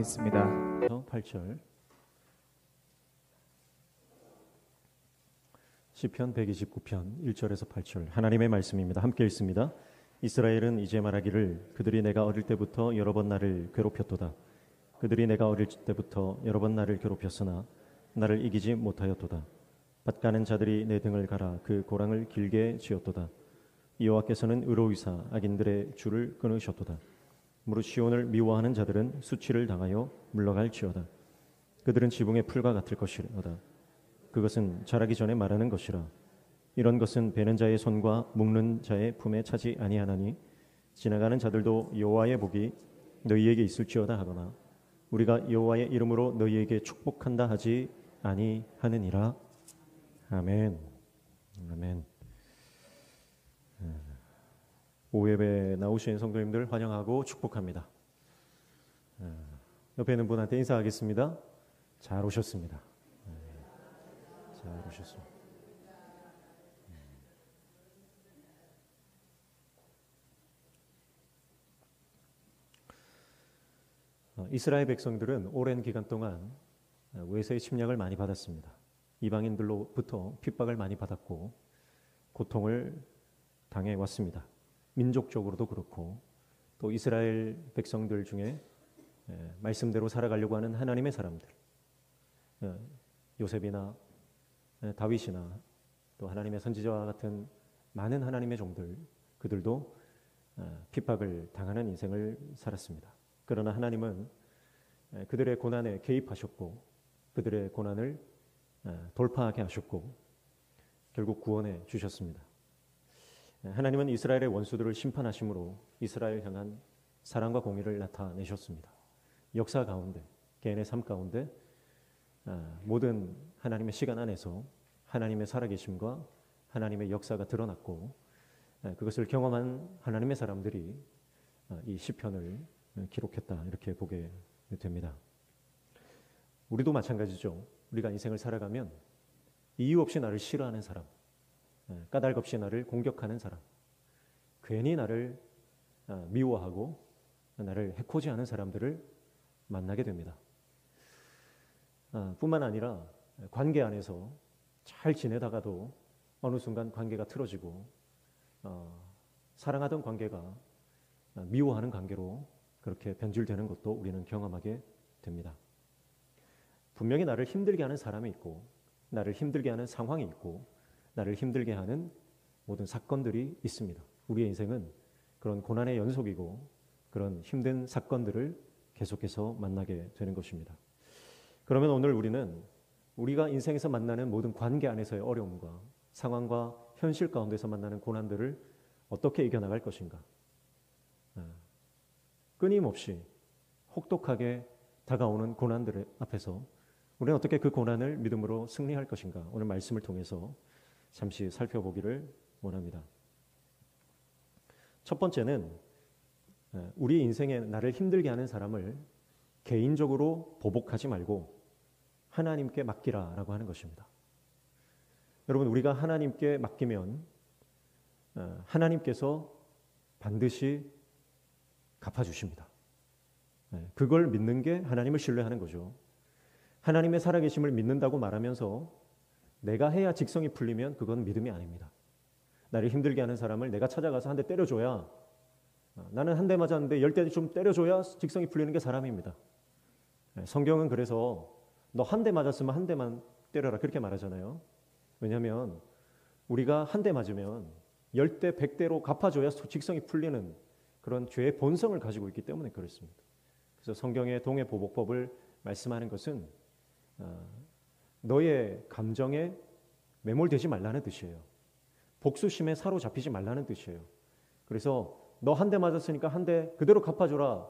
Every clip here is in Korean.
인사하겠습니다. 8절 시편 129편 1절에서 8절 하나님의 말씀입니다. 함께 읽습니다. 이스라엘은 이제 말하기를 그들이 내가 어릴 때부터 여러 번 나를 괴롭혔도다. 그들이 내가 어릴 때부터 여러 번 나를 괴롭혔으나 나를 이기지 못하였도다. 밭가는 자들이 내 등을 갈아 그 고랑을 길게 지었도다. 여호와께서는 의로우사 악인들의 줄을 끊으셨도다. 무릇 시온을 미워하는 자들은 수치를 당하여 물러갈지어다. 그들은 지붕의 풀과 같을 것이로다. 그것은 자라기 전에 말하는 것이라. 이런 것은 베는 자의 손과 묶는 자의 품에 차지 아니하나니 지나가는 자들도 여호와의 복이 너희에게 있을지어다 하거나 우리가 여호와의 이름으로 너희에게 축복한다 하지 아니하느니라. 아멘. 아멘. 오예배 나오신 성도님들 환영하고 축복합니다. 옆에 있는 분한테 인사하겠습니다. 잘 오셨습니다. 잘 오셨습니다. 이스라엘 백성들은 오랜 기간 동안 외세의 침략을 많이 받았습니다. 이방인들로부터 핍박을 많이 받았고 고통을 당해왔습니다. 민족적으로도 그렇고 또 이스라엘 백성들 중에 말씀대로 살아가려고 하는 하나님의 사람들, 요셉이나 다윗이나 또 하나님의 선지자와 같은 많은 하나님의 종들, 그들도 핍박을 당하는 인생을 살았습니다. 그러나 하나님은 그들의 고난에 개입하셨고 그들의 고난을 돌파하게 하셨고 결국 구원해 주셨습니다. 하나님은 이스라엘의 원수들을 심판하심으로 이스라엘 향한 사랑과 공의를 나타내셨습니다. 역사 가운데, 개인의 삶 가운데 모든 하나님의 시간 안에서 하나님의 살아계심과 하나님의 역사가 드러났고 그것을 경험한 하나님의 사람들이 이 시편을 기록했다 이렇게 보게 됩니다. 우리도 마찬가지죠. 우리가 인생을 살아가면 이유 없이 나를 싫어하는 사람, 까닭 없이 나를 공격하는 사람, 괜히 나를 미워하고 나를 해코지하는 사람들을 만나게 됩니다. 뿐만 아니라 관계 안에서 잘 지내다가도 어느 순간 관계가 틀어지고 사랑하던 관계가 미워하는 관계로 그렇게 변질되는 것도 우리는 경험하게 됩니다. 분명히 나를 힘들게 하는 사람이 있고 나를 힘들게 하는 상황이 있고 나를 힘들게 하는 모든 사건들이 있습니다. 우리의 인생은 그런 고난의 연속이고 그런 힘든 사건들을 계속해서 만나게 되는 것입니다. 그러면 오늘 우리는 우리가 인생에서 만나는 모든 관계 안에서의 어려움과 상황과 현실 가운데서 만나는 고난들을 어떻게 이겨나갈 것인가? 끊임없이 혹독하게 다가오는 고난들 앞에서 우리는 어떻게 그 고난을 믿음으로 승리할 것인가? 오늘 말씀을 통해서 잠시 살펴보기를 원합니다. 첫 번째는 우리 인생에 나를 힘들게 하는 사람을 개인적으로 보복하지 말고 하나님께 맡기라라고 하는 것입니다. 여러분, 우리가 하나님께 맡기면 하나님께서 반드시 갚아주십니다. 그걸 믿는 게 하나님을 신뢰하는 거죠. 하나님의 살아계심을 믿는다고 말하면서 내가 해야 직성이 풀리면 그건 믿음이 아닙니다. 나를 힘들게 하는 사람을 내가 찾아가서 한 대 때려줘야, 나는 한 대 맞았는데 10대 좀 때려줘야 직성이 풀리는 게 사람입니다. 성경은 그래서 너 한 대 맞았으면 한 대만 때려라 그렇게 말하잖아요. 왜냐하면 우리가 한 대 맞으면 10대 100대로 갚아줘야 직성이 풀리는 그런 죄의 본성을 가지고 있기 때문에 그렇습니다. 그래서 성경의 동해보복법을 말씀하는 것은 너의 감정에 매몰되지 말라는 뜻이에요. 복수심에 사로잡히지 말라는 뜻이에요. 그래서 너 한 대 맞았으니까 한 대 그대로 갚아줘라.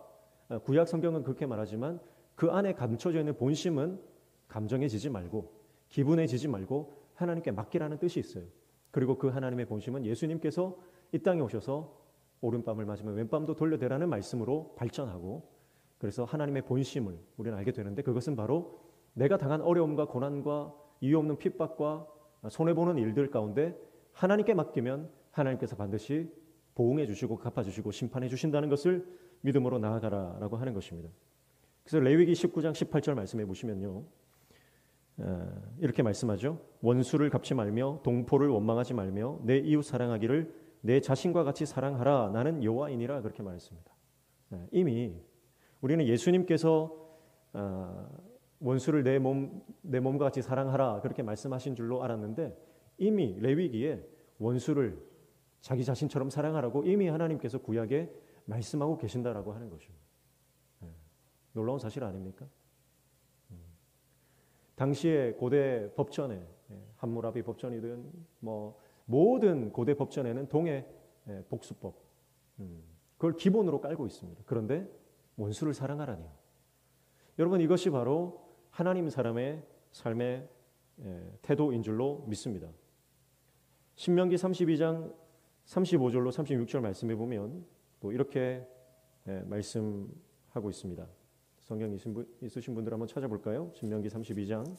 구약 성경은 그렇게 말하지만 그 안에 감춰져 있는 본심은 감정에 지지 말고 기분에 지지 말고 하나님께 맡기라는 뜻이 있어요. 그리고 그 하나님의 본심은 예수님께서 이 땅에 오셔서 오른밤을 맞으면 왼밤도 돌려대라는 말씀으로 발전하고 그래서 하나님의 본심을 우리는 알게 되는데 그것은 바로 내가 당한 어려움과 고난과 이유 없는 핍박과 손해보는 일들 가운데 하나님께 맡기면 하나님께서 반드시 보응해 주시고 갚아주시고 심판해 주신다는 것을 믿음으로 나아가라라고 하는 것입니다. 그래서 레위기 19장 18절 말씀해 보시면요. 이렇게 말씀하죠. 원수를 갚지 말며 동포를 원망하지 말며 내 이웃 사랑하기를 내 자신과 같이 사랑하라. 나는 여호와이니라. 그렇게 말했습니다. 이미 우리는 예수님께서 원수를 내 몸과 같이 사랑하라 그렇게 말씀하신 줄로 알았는데 이미 레위기에 원수를 자기 자신처럼 사랑하라고 이미 하나님께서 구약에 말씀하고 계신다라고 하는 것입니다. 놀라운 사실 아닙니까? 당시에 고대 법전에 함무라비 법전이든 뭐 모든 고대 법전에는 동해 복수법 그걸 기본으로 깔고 있습니다. 그런데 원수를 사랑하라니요. 여러분 이것이 바로 하나님 사람의 삶의 태도인 줄로 믿습니다. 신명기 32장 35절로 36절 말씀해 보면 또 이렇게 말씀하고 있습니다. 성경 있으신 분들 한번 찾아볼까요? 신명기 32장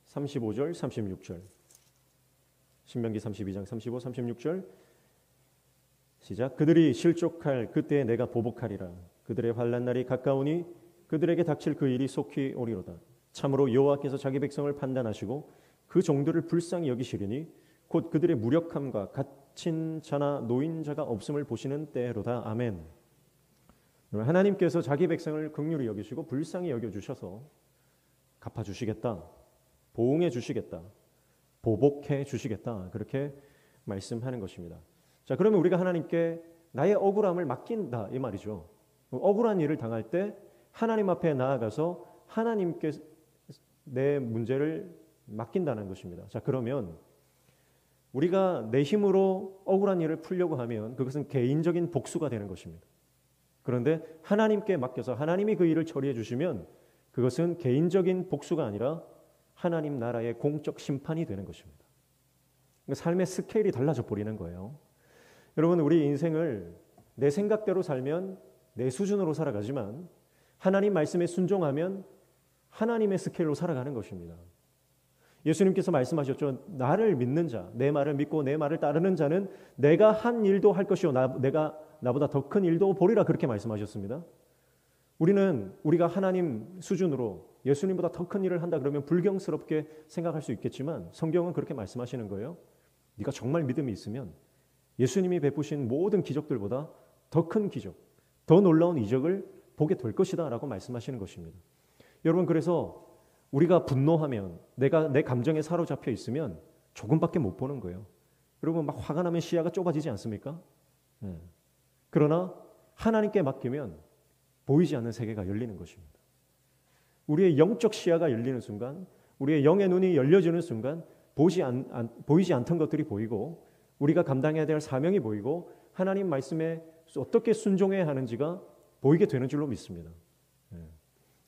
35절 36절 신명기 32장 35, 36절 시작. 그들이 실족할 그때에 내가 보복하리라. 그들의 환난 날이 가까우니 그들에게 닥칠 그 일이 속히 오리로다. 참으로 여호와께서 자기 백성을 판단하시고 그 종들을 불쌍히 여기시리니 곧 그들의 무력함과 갇힌 자나 노인자가 없음을 보시는 때로다. 아멘. 하나님께서 자기 백성을 긍휼히 여기시고 불쌍히 여겨주셔서 갚아주시겠다. 보응해 주시겠다. 보복해 주시겠다. 그렇게 말씀하는 것입니다. 자, 그러면 우리가 하나님께 나의 억울함을 맡긴다 이 말이죠. 억울한 일을 당할 때 하나님 앞에 나아가서 하나님께 내 문제를 맡긴다는 것입니다. 자, 그러면 우리가 내 힘으로 억울한 일을 풀려고 하면 그것은 개인적인 복수가 되는 것입니다. 그런데 하나님께 맡겨서 하나님이 그 일을 처리해 주시면 그것은 개인적인 복수가 아니라 하나님 나라의 공적 심판이 되는 것입니다. 삶의 스케일이 달라져 버리는 거예요. 여러분 우리 인생을 내 생각대로 살면 내 수준으로 살아가지만 하나님 말씀에 순종하면 하나님의 스케일로 살아가는 것입니다. 예수님께서 말씀하셨죠. 나를 믿는 자, 내 말을 믿고 내 말을 따르는 자는 내가 한 일도 할 것이요 내가 나보다 더 큰 일도 보리라 그렇게 말씀하셨습니다. 우리가 하나님 수준으로 예수님보다 더 큰 일을 한다 그러면 불경스럽게 생각할 수 있겠지만 성경은 그렇게 말씀하시는 거예요. 네가 정말 믿음이 있으면 예수님이 베푸신 모든 기적들보다 더 큰 기적, 더 놀라운 이적을 보게 될 것이다 라고 말씀하시는 것입니다. 여러분 그래서 우리가 분노하면 내가 내 감정에 사로잡혀 있으면 조금밖에 못 보는 거예요. 여러분 막 화가 나면 시야가 좁아지지 않습니까? 그러나 하나님께 맡기면 보이지 않는 세계가 열리는 것입니다. 우리의 영적 시야가 열리는 순간, 우리의 영의 눈이 열려지는 순간 보이지 않던 것들이 보이고 우리가 감당해야 될 사명이 보이고 하나님 말씀에 어떻게 순종해야 하는지가 보이게 되는 줄로 믿습니다.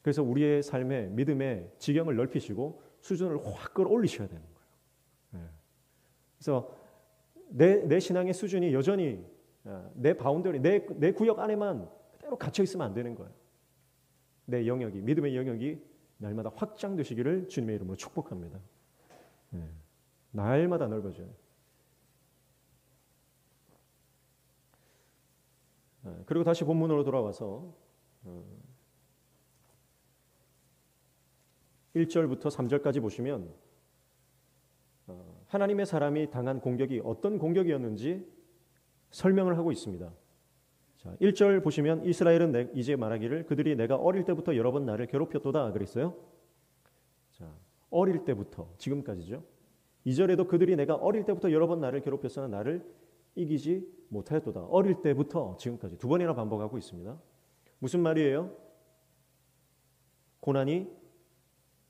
그래서 우리의 삶의 믿음의 지경을 넓히시고 수준을 확 끌어올리셔야 되는 거예요. 그래서 내 신앙의 수준이 여전히 내 바운더리, 내 구역 안에만 그대로 갇혀 있으면 안 되는 거예요. 내 영역이, 믿음의 영역이 날마다 확장되시기를 주님의 이름으로 축복합니다. 날마다 넓어져요. 그리고 다시 본문으로 돌아와서 1절부터 3절까지 보시면 하나님의 사람이 당한 공격이 어떤 공격이었는지 설명을 하고 있습니다. 자, 1절 보시면 이스라엘은 이제 말하기를 그들이 내가 어릴 때부터 여러 번 나를 괴롭혔도다 그랬어요. 자, 어릴 때부터 지금까지죠. 2절에도 그들이 내가 어릴 때부터 여러 번 나를 괴롭혔으나 나를 이기지 못하였도다. 어릴 때부터 지금까지 두 번이나 반복하고 있습니다. 무슨 말이에요? 고난이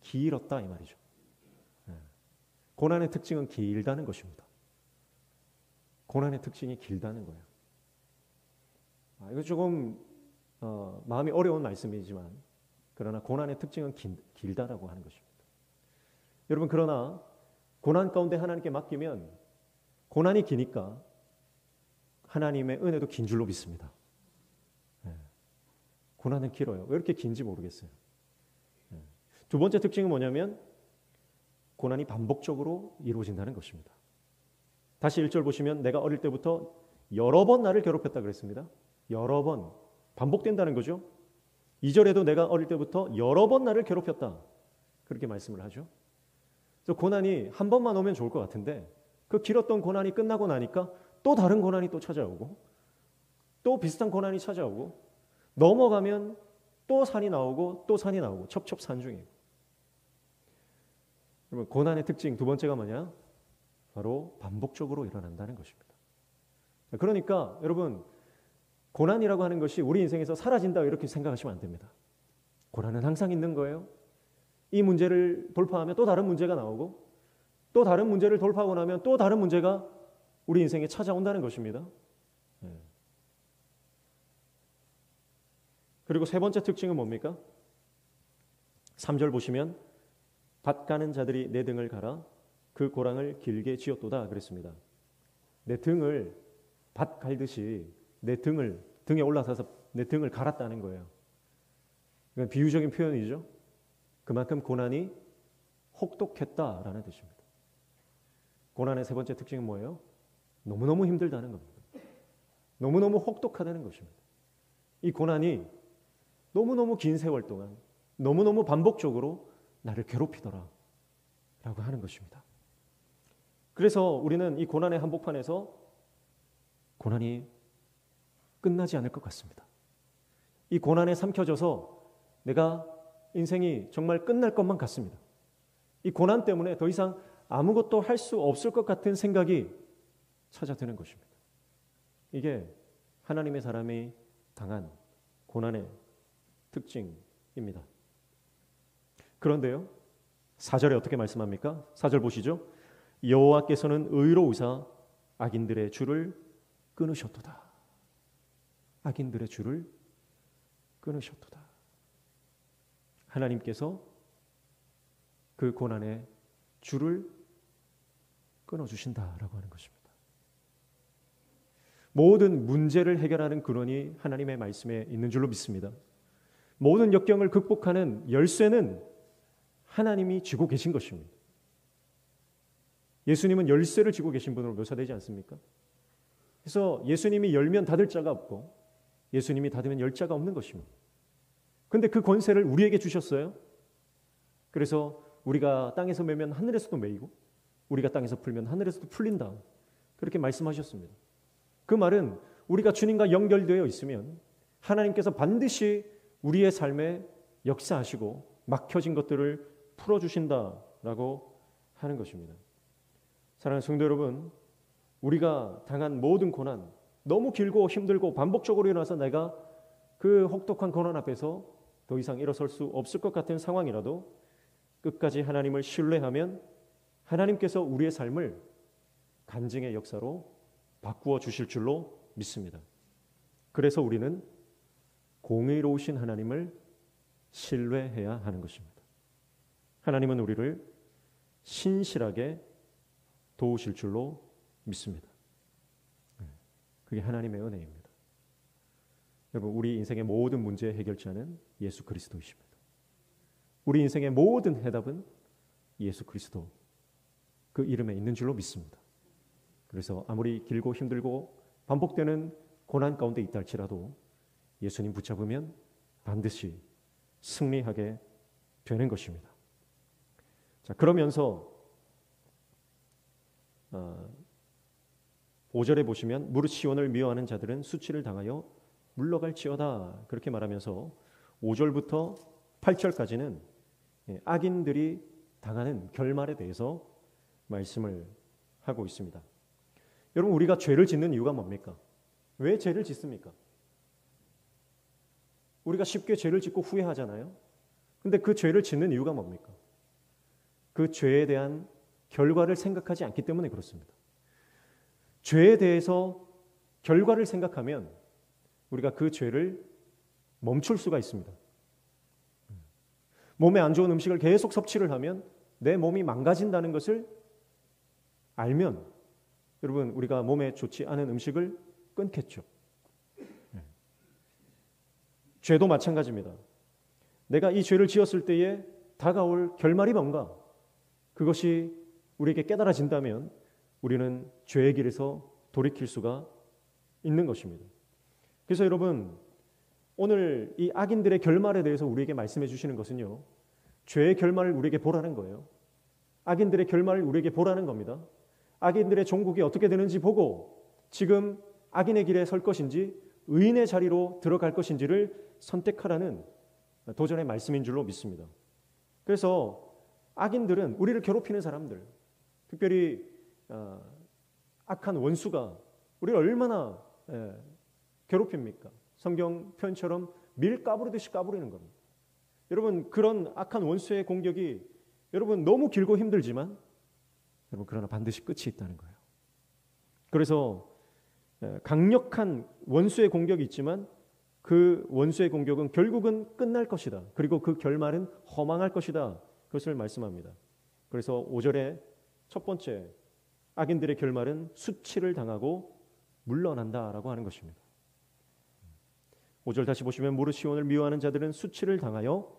길었다 이 말이죠. 고난의 특징은 길다는 것입니다. 고난의 특징이 길다는 거예요. 이거 조금 마음이 어려운 말씀이지만 그러나 고난의 특징은 길다라고 하는 것입니다. 여러분 그러나 고난 가운데 하나님께 맡기면 고난이 기니까 하나님의 은혜도 긴 줄로 믿습니다. 고난은 길어요. 왜 이렇게 긴지 모르겠어요. 두 번째 특징은 뭐냐면 고난이 반복적으로 이루어진다는 것입니다. 다시 1절 보시면 내가 어릴 때부터 여러 번 나를 괴롭혔다 그랬습니다. 여러 번. 반복된다는 거죠. 2절에도 내가 어릴 때부터 여러 번 나를 괴롭혔다. 그렇게 말씀을 하죠. 그래서 고난이 한 번만 오면 좋을 것 같은데 그 길었던 고난이 끝나고 나니까 또 다른 고난이 또 찾아오고 또 비슷한 고난이 찾아오고 넘어가면 또 산이 나오고 또 산이 나오고 첩첩산중이고. 여러분, 고난의 특징 두 번째가 뭐냐? 바로 반복적으로 일어난다는 것입니다. 그러니까 여러분, 고난이라고 하는 것이 우리 인생에서 사라진다 이렇게 생각하시면 안 됩니다. 고난은 항상 있는 거예요. 이 문제를 돌파하면 또 다른 문제가 나오고 또 다른 문제를 돌파하고 나면 또 다른 문제가 우리 인생에 찾아온다는 것입니다. 그리고 세 번째 특징은 뭡니까? 3절 보시면 밭 가는 자들이 내 등을 갈아 그 고랑을 길게 지었도다 그랬습니다. 내 등을 밭 갈듯이 내 등에 올라서서 내 등을 갈았다는 거예요. 이건 비유적인 표현이죠. 그만큼 고난이 혹독했다라는 뜻입니다. 고난의 세 번째 특징은 뭐예요? 너무너무 힘들다는 겁니다. 너무너무 혹독하다는 것입니다. 이 고난이 너무너무 긴 세월 동안 너무너무 반복적으로 나를 괴롭히더라 라고 하는 것입니다. 그래서 우리는 이 고난의 한복판에서 고난이 끝나지 않을 것 같습니다. 이 고난에 삼켜져서 내가 인생이 정말 끝날 것만 같습니다. 이 고난 때문에 더 이상 아무것도 할 수 없을 것 같은 생각이 찾아드는 것입니다. 이게 하나님의 사람이 당한 고난의 특징입니다. 그런데요, 4절에 어떻게 말씀합니까? 4절 보시죠. 여호와께서는 의로우사 악인들의 줄을 끊으셨도다. 악인들의 줄을 끊으셨도다. 하나님께서 그 고난의 줄을 끊어주신다라고 하는 것입니다. 모든 문제를 해결하는 근원이 하나님의 말씀에 있는 줄로 믿습니다. 모든 역경을 극복하는 열쇠는 하나님이 쥐고 계신 것입니다. 예수님은 열쇠를 쥐고 계신 분으로 묘사되지 않습니까? 그래서 예수님이 열면 닫을 자가 없고 예수님이 닫으면 열 자가 없는 것입니다. 그런데 그 권세를 우리에게 주셨어요. 그래서 우리가 땅에서 매면 하늘에서도 매이고 우리가 땅에서 풀면 하늘에서도 풀린다. 그렇게 말씀하셨습니다. 그 말은 우리가 주님과 연결되어 있으면 하나님께서 반드시 우리의 삶에 역사하시고 막혀진 것들을 풀어주신다라고 하는 것입니다. 사랑하는 성도 여러분, 우리가 당한 모든 고난, 너무 길고 힘들고 반복적으로 일어나서 내가 그 혹독한 고난 앞에서 더 이상 일어설 수 없을 것 같은 상황이라도 끝까지 하나님을 신뢰하면 하나님께서 우리의 삶을 간증의 역사로 바꾸어 주실 줄로 믿습니다. 그래서 우리는 공의로우신 하나님을 신뢰해야 하는 것입니다. 하나님은 우리를 신실하게 도우실 줄로 믿습니다. 그게 하나님의 은혜입니다. 여러분, 우리 인생의 모든 문제의 해결자는 예수 그리스도이십니다. 우리 인생의 모든 해답은 예수 그리스도 그 이름에 있는 줄로 믿습니다. 그래서 아무리 길고 힘들고 반복되는 고난 가운데 있다 할지라도 예수님 붙잡으면 반드시 승리하게 되는 것입니다. 자, 그러면서 5절에 보시면 무릇 시온을 미워하는 자들은 수치를 당하여 물러갈지어다 그렇게 말하면서 5절부터 8절까지는 악인들이 당하는 결말에 대해서 말씀을 하고 있습니다. 여러분, 우리가 죄를 짓는 이유가 뭡니까? 왜 죄를 짓습니까? 우리가 쉽게 죄를 짓고 후회하잖아요. 근데 그 죄를 짓는 이유가 뭡니까? 그 죄에 대한 결과를 생각하지 않기 때문에 그렇습니다. 죄에 대해서 결과를 생각하면 우리가 그 죄를 멈출 수가 있습니다. 몸에 안 좋은 음식을 계속 섭취를 하면 내 몸이 망가진다는 것을 알면 여러분, 우리가 몸에 좋지 않은 음식을 끊겠죠. 죄도 마찬가지입니다. 내가 이 죄를 지었을 때에 다가올 결말이 뭔가, 그것이 우리에게 깨달아진다면 우리는 죄의 길에서 돌이킬 수가 있는 것입니다. 그래서 여러분, 오늘 이 악인들의 결말에 대해서 우리에게 말씀해 주시는 것은요, 죄의 결말을 우리에게 보라는 거예요. 악인들의 결말을 우리에게 보라는 겁니다. 악인들의 종국이 어떻게 되는지 보고 지금 악인의 길에 설 것인지 의인의 자리로 들어갈 것인지를 선택하라는 도전의 말씀인 줄로 믿습니다. 그래서 악인들은 우리를 괴롭히는 사람들, 특별히 악한 원수가 우리를 얼마나 괴롭힙니까? 성경 표현처럼 밀 까부리듯이 까부리는 겁니다. 여러분, 그런 악한 원수의 공격이 여러분 너무 길고 힘들지만 여러분 그러나 반드시 끝이 있다는 거예요. 그래서 강력한 원수의 공격이 있지만 그 원수의 공격은 결국은 끝날 것이다. 그리고 그 결말은 허망할 것이다. 그것을 말씀합니다. 그래서 5절에 첫 번째, 악인들의 결말은 수치를 당하고 물러난다라고 하는 것입니다. 5절 다시 보시면 무릇 시온을 미워하는 자들은 수치를 당하여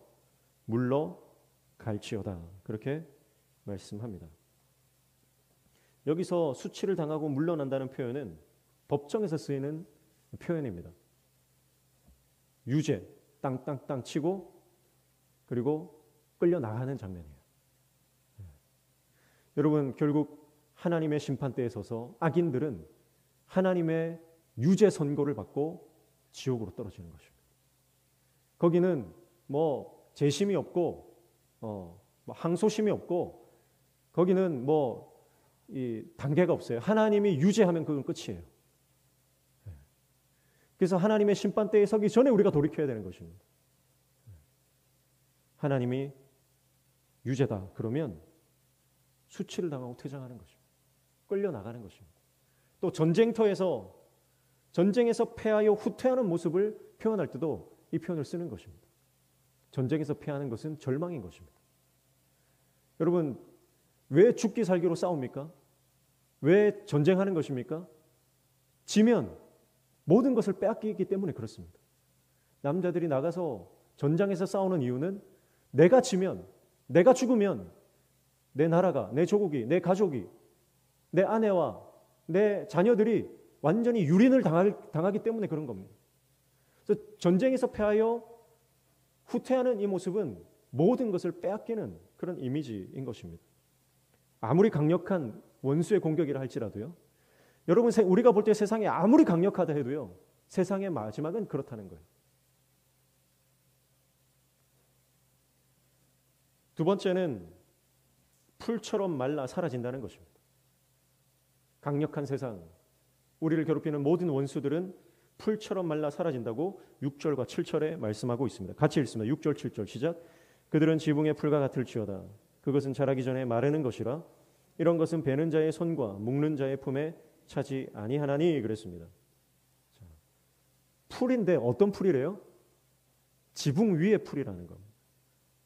물러갈지어다. 그렇게 말씀합니다. 여기서 수치를 당하고 물러난다는 표현은 법정에서 쓰이는 표현입니다. 유죄, 땅땅땅 치고 그리고 끌려나가는 장면이에요. 여러분, 결국 하나님의 심판대에 서서 악인들은 하나님의 유죄 선고를 받고 지옥으로 떨어지는 것입니다. 거기는 뭐 재심이 없고 뭐 항소심이 없고 거기는 뭐 이 단계가 없어요. 하나님이 유죄하면 그건 끝이에요. 그래서 하나님의 심판대에 서기 전에 우리가 돌이켜야 되는 것입니다. 하나님이 유죄다 그러면 수치를 당하고 퇴장하는 것입니다. 끌려나가는 것입니다. 또 전쟁터에서 전쟁에서 패하여 후퇴하는 모습을 표현할 때도 이 표현을 쓰는 것입니다. 전쟁에서 패하는 것은 절망인 것입니다. 여러분, 왜 죽기 살기로 싸웁니까? 왜 전쟁하는 것입니까? 지면 모든 것을 빼앗기기 때문에 그렇습니다. 남자들이 나가서 전장에서 싸우는 이유는 내가 지면, 내가 죽으면 내 나라가, 내 조국이, 내 가족이, 내 아내와 내 자녀들이 완전히 유린을 당하기 때문에 그런 겁니다. 그래서 전쟁에서 패하여 후퇴하는 이 모습은 모든 것을 빼앗기는 그런 이미지인 것입니다. 아무리 강력한 원수의 공격이라 할지라도요. 여러분, 우리가 볼 때 세상이 아무리 강력하다 해도요. 세상의 마지막은 그렇다는 거예요. 두 번째는 풀처럼 말라 사라진다는 것입니다. 강력한 세상, 우리를 괴롭히는 모든 원수들은 풀처럼 말라 사라진다고 6절과 7절에 말씀하고 있습니다. 같이 읽습니다. 6절 7절 시작. 그들은 지붕의 풀과 같을지어다. 그것은 자라기 전에 마르는 것이라. 이런 것은 베는 자의 손과 묶는 자의 품에 차지 아니하나니 그랬습니다. 자, 풀인데 어떤 풀이래요? 지붕 위에 풀이라는 겁니다.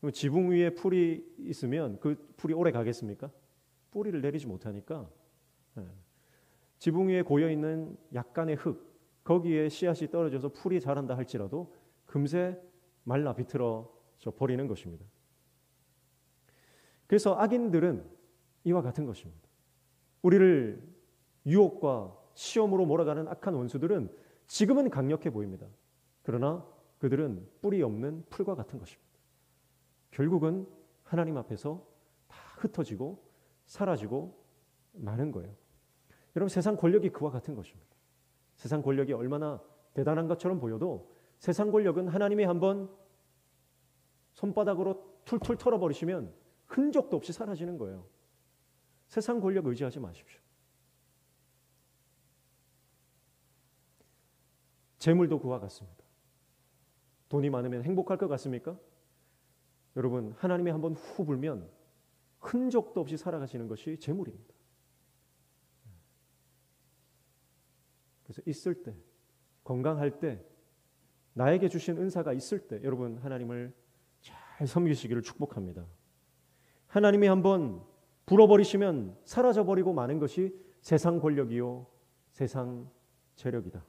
그럼 지붕 위에 풀이 있으면 그 풀이 오래 가겠습니까? 뿌리를 내리지 못하니까 지붕 위에 고여있는 약간의 흙, 거기에 씨앗이 떨어져서 풀이 자란다 할지라도 금세 말라 비틀어져 버리는 것입니다. 그래서 악인들은 이와 같은 것입니다. 우리를 유혹과 시험으로 몰아가는 악한 원수들은 지금은 강력해 보입니다. 그러나 그들은 뿌리 없는 풀과 같은 것입니다. 결국은 하나님 앞에서 다 흩어지고 사라지고 마는 거예요. 여러분, 세상 권력이 그와 같은 것입니다. 세상 권력이 얼마나 대단한 것처럼 보여도 세상 권력은 하나님이 한번 손바닥으로 툴툴 털어버리시면 흔적도 없이 사라지는 거예요. 세상 권력 의지하지 마십시오. 재물도 그와 같습니다. 돈이 많으면 행복할 것 같습니까? 여러분, 하나님이 한번 후 불면 흔적도 없이 살아가시는 것이 재물입니다. 그래서 있을 때, 건강할 때, 나에게 주신 은사가 있을 때 여러분 하나님을 잘 섬기시기를 축복합니다. 하나님이 한번 불어버리시면 사라져버리고 마는 것이 세상 권력이요 세상 재력이다.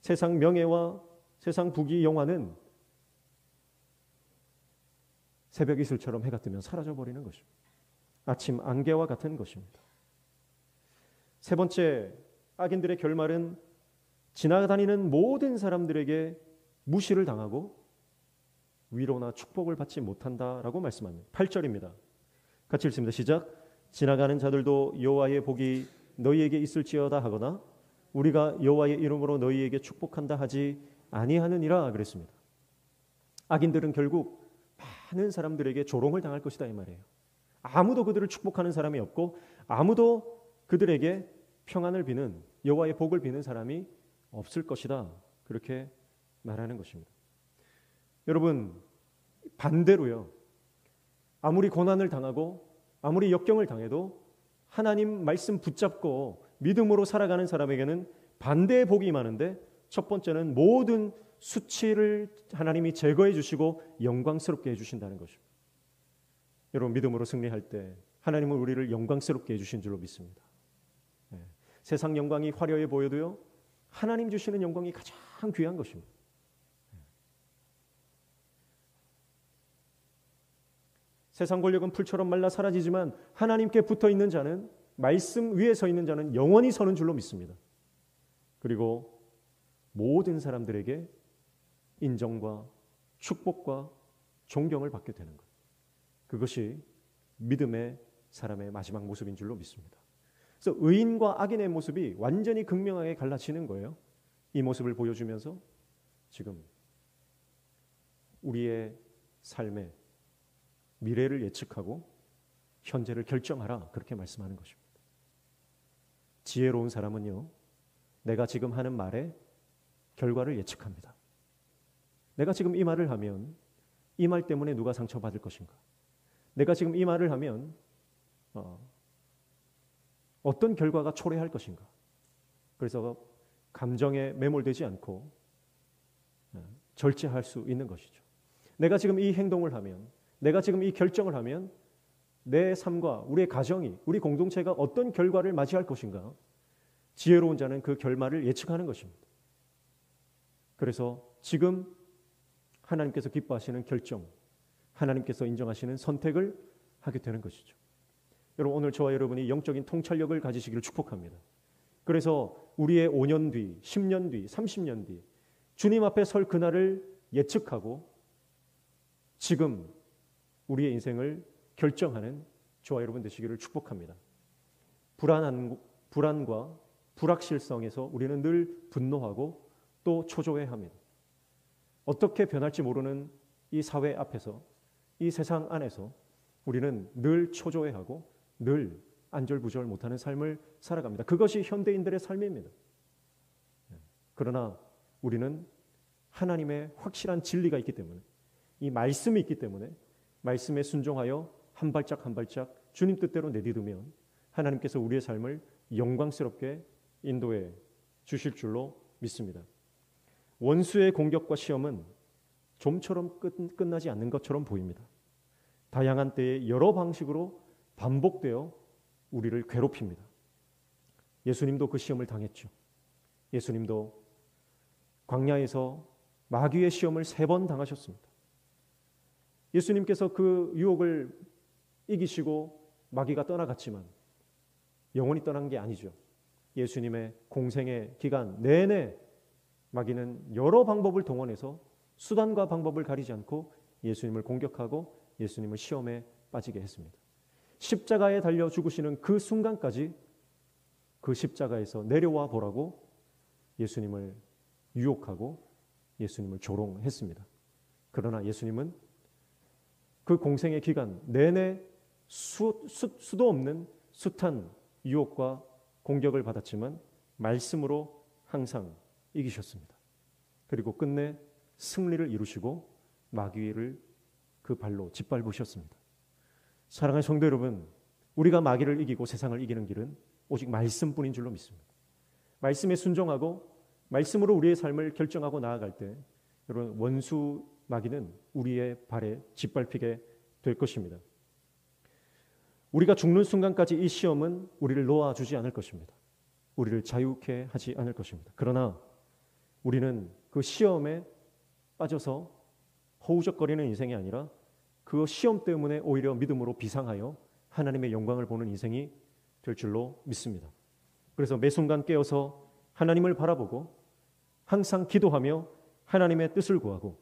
세상 명예와 세상 부귀 영화는 새벽 이슬처럼 해가 뜨면 사라져버리는 것입니다. 아침 안개와 같은 것입니다. 세 번째, 악인들의 결말은 지나다니는 모든 사람들에게 무시를 당하고 위로나 축복을 받지 못한다라고 말씀합니다. 8절입니다. 같이 읽습니다. 시작. 지나가는 자들도 여호와의 복이 너희에게 있을지어다 하거나 우리가 여호와의 이름으로 너희에게 축복한다 하지 아니하느니라 그랬습니다. 악인들은 결국 많은 사람들에게 조롱을 당할 것이다 이 말이에요. 아무도 그들을 축복하는 사람이 없고 아무도 그들에게 평안을 비는 여호와의 복을 비는 사람이 없을 것이다. 그렇게 말하는 것입니다. 여러분, 반대로요. 아무리 고난을 당하고 아무리 역경을 당해도 하나님 말씀 붙잡고 믿음으로 살아가는 사람에게는 반대의 복이 임하는데, 첫 번째는 모든 수치를 하나님이 제거해 주시고 영광스럽게 해주신다는 것입니다. 여러분, 믿음으로 승리할 때 하나님은 우리를 영광스럽게 해주신 줄로 믿습니다. 세상 영광이 화려해 보여도요, 하나님 주시는 영광이 가장 귀한 것입니다. 세상 권력은 풀처럼 말라 사라지지만 하나님께 붙어 있는 자는, 말씀 위에 서 있는 자는 영원히 서는 줄로 믿습니다. 그리고 모든 사람들에게 인정과 축복과 존경을 받게 되는 것, 그것이 믿음의 사람의 마지막 모습인 줄로 믿습니다. 그래서 의인과 악인의 모습이 완전히 극명하게 갈라지는 거예요. 이 모습을 보여주면서 지금 우리의 삶의 미래를 예측하고 현재를 결정하라, 그렇게 말씀하는 것입니다. 지혜로운 사람은요, 내가 지금 하는 말의 결과를 예측합니다. 내가 지금 이 말을 하면 이 말 때문에 누가 상처받을 것인가? 내가 지금 이 말을 하면 어떤 결과가 초래할 것인가? 그래서 감정에 매몰되지 않고 절제할 수 있는 것이죠. 내가 지금 이 행동을 하면, 내가 지금 이 결정을 하면 내 삶과 우리의 가정이, 우리 공동체가 어떤 결과를 맞이할 것인가? 지혜로운 자는 그 결말을 예측하는 것입니다. 그래서 지금 하나님께서 기뻐하시는 결정, 하나님께서 인정하시는 선택을 하게 되는 것이죠. 여러분, 오늘 저와 여러분이 영적인 통찰력을 가지시기를 축복합니다. 그래서 우리의 5년 뒤, 10년 뒤, 30년 뒤 주님 앞에 설 그날을 예측하고 지금 우리의 인생을 결정하는 저와 여러분 되시기를 축복합니다. 불안과 불확실성에서 우리는 늘 분노하고 또 초조해합니다. 어떻게 변할지 모르는 이 사회 앞에서, 이 세상 안에서 우리는 늘 초조해하고 늘 안절부절 못하는 삶을 살아갑니다. 그것이 현대인들의 삶입니다. 그러나 우리는 하나님의 확실한 진리가 있기 때문에, 이 말씀이 있기 때문에 말씀에 순종하여 한 발짝 한 발짝 주님 뜻대로 내디디면 하나님께서 우리의 삶을 영광스럽게 인도해 주실 줄로 믿습니다. 원수의 공격과 시험은 좀처럼 끝나지 않는 것처럼 보입니다. 다양한 때에 여러 방식으로 반복되어 우리를 괴롭힙니다. 예수님도 그 시험을 당했죠. 예수님도 광야에서 마귀의 시험을 3번 당하셨습니다. 예수님께서 그 유혹을 이기시고 마귀가 떠나갔지만 영원히 떠난 게 아니죠. 예수님의 공생의 기간 내내 마귀는 여러 방법을 동원해서 수단과 방법을 가리지 않고 예수님을 공격하고 예수님을 시험에 빠지게 했습니다. 십자가에 달려 죽으시는 그 순간까지 그 십자가에서 내려와 보라고 예수님을 유혹하고 예수님을 조롱했습니다. 그러나 예수님은 그 공생의 기간 내내 수도 없는 숱한 유혹과 공격을 받았지만 말씀으로 항상 이기셨습니다. 그리고 끝내 승리를 이루시고 마귀를 그 발로 짓밟으셨습니다. 사랑하는 성도 여러분, 우리가 마귀를 이기고 세상을 이기는 길은 오직 말씀뿐인 줄로 믿습니다. 말씀에 순종하고 말씀으로 우리의 삶을 결정하고 나아갈 때 여러분, 원수 마귀는 우리의 발에 짓밟히게 될 것입니다. 우리가 죽는 순간까지 이 시험은 우리를 놓아주지 않을 것입니다. 우리를 자유케 하지 않을 것입니다. 그러나 우리는 그 시험에 빠져서 허우적거리는 인생이 아니라 그 시험 때문에 오히려 믿음으로 비상하여 하나님의 영광을 보는 인생이 될 줄로 믿습니다. 그래서 매 순간 깨어서 하나님을 바라보고 항상 기도하며 하나님의 뜻을 구하고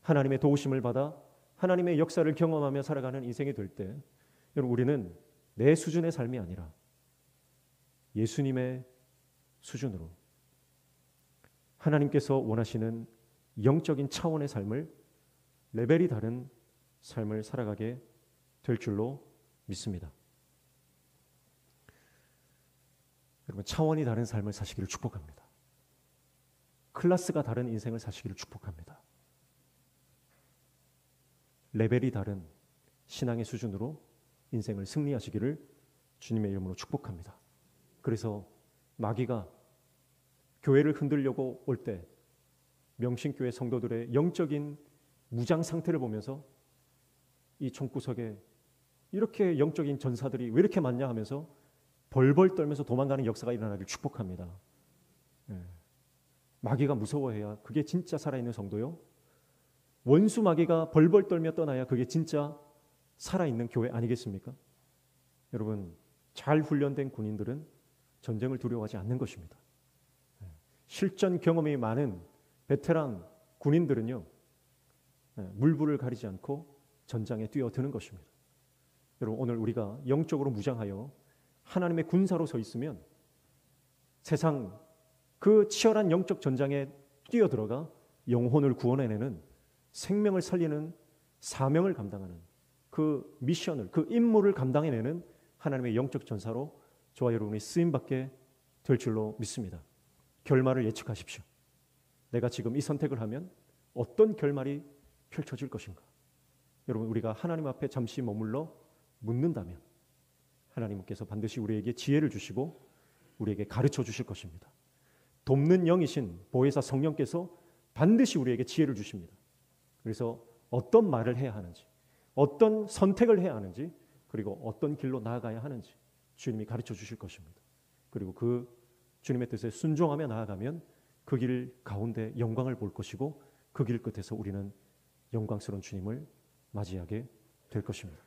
하나님의 도우심을 받아 하나님의 역사를 경험하며 살아가는 인생이 될 때, 여러분, 우리는 내 수준의 삶이 아니라 예수님의 수준으로 하나님께서 원하시는 영적인 차원의 삶을, 레벨이 다른 삶을 살아가게 될 줄로 믿습니다. 여러분, 차원이 다른 삶을 사시기를 축복합니다. 클래스가 다른 인생을 사시기를 축복합니다. 레벨이 다른 신앙의 수준으로 인생을 승리하시기를 주님의 이름으로 축복합니다. 그래서 마귀가 교회를 흔들려고 올 때 명신교회 성도들의 영적인 무장 상태를 보면서 이 총구석에 이렇게 영적인 전사들이 왜 이렇게 많냐 하면서 벌벌 떨면서 도망가는 역사가 일어나길 축복합니다. 마귀가 무서워해야 그게 진짜 살아있는 성도요. 원수 마귀가 벌벌 떨며 떠나야 그게 진짜 살아있는 교회 아니겠습니까? 여러분, 잘 훈련된 군인들은 전쟁을 두려워하지 않는 것입니다. 실전 경험이 많은 베테랑 군인들은요, 물불을 가리지 않고 전장에 뛰어드는 것입니다. 여러분, 오늘 우리가 영적으로 무장하여 하나님의 군사로 서 있으면 세상 그 치열한 영적 전장에 뛰어들어가 영혼을 구원해내는, 생명을 살리는 사명을 감당하는 그 미션을, 그 임무를 감당해내는 하나님의 영적 전사로 저와 여러분이 쓰임받게 될 줄로 믿습니다. 결말을 예측하십시오. 내가 지금 이 선택을 하면 어떤 결말이 펼쳐질 것인가? 여러분, 우리가 하나님 앞에 잠시 머물러 묻는다면 하나님께서 반드시 우리에게 지혜를 주시고 우리에게 가르쳐 주실 것입니다. 돕는 영이신 보혜사 성령께서 반드시 우리에게 지혜를 주십니다. 그래서 어떤 말을 해야 하는지, 어떤 선택을 해야 하는지, 그리고 어떤 길로 나아가야 하는지 주님이 가르쳐 주실 것입니다. 그리고 그 주님의 뜻에 순종하며 나아가면 그 길 가운데 영광을 볼 것이고 그 길 끝에서 우리는 영광스러운 주님을 맞이하게 될 것입니다.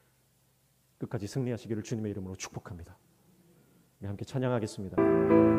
끝까지 승리하시기를 주님의 이름으로 축복합니다. 우리 함께 찬양하겠습니다.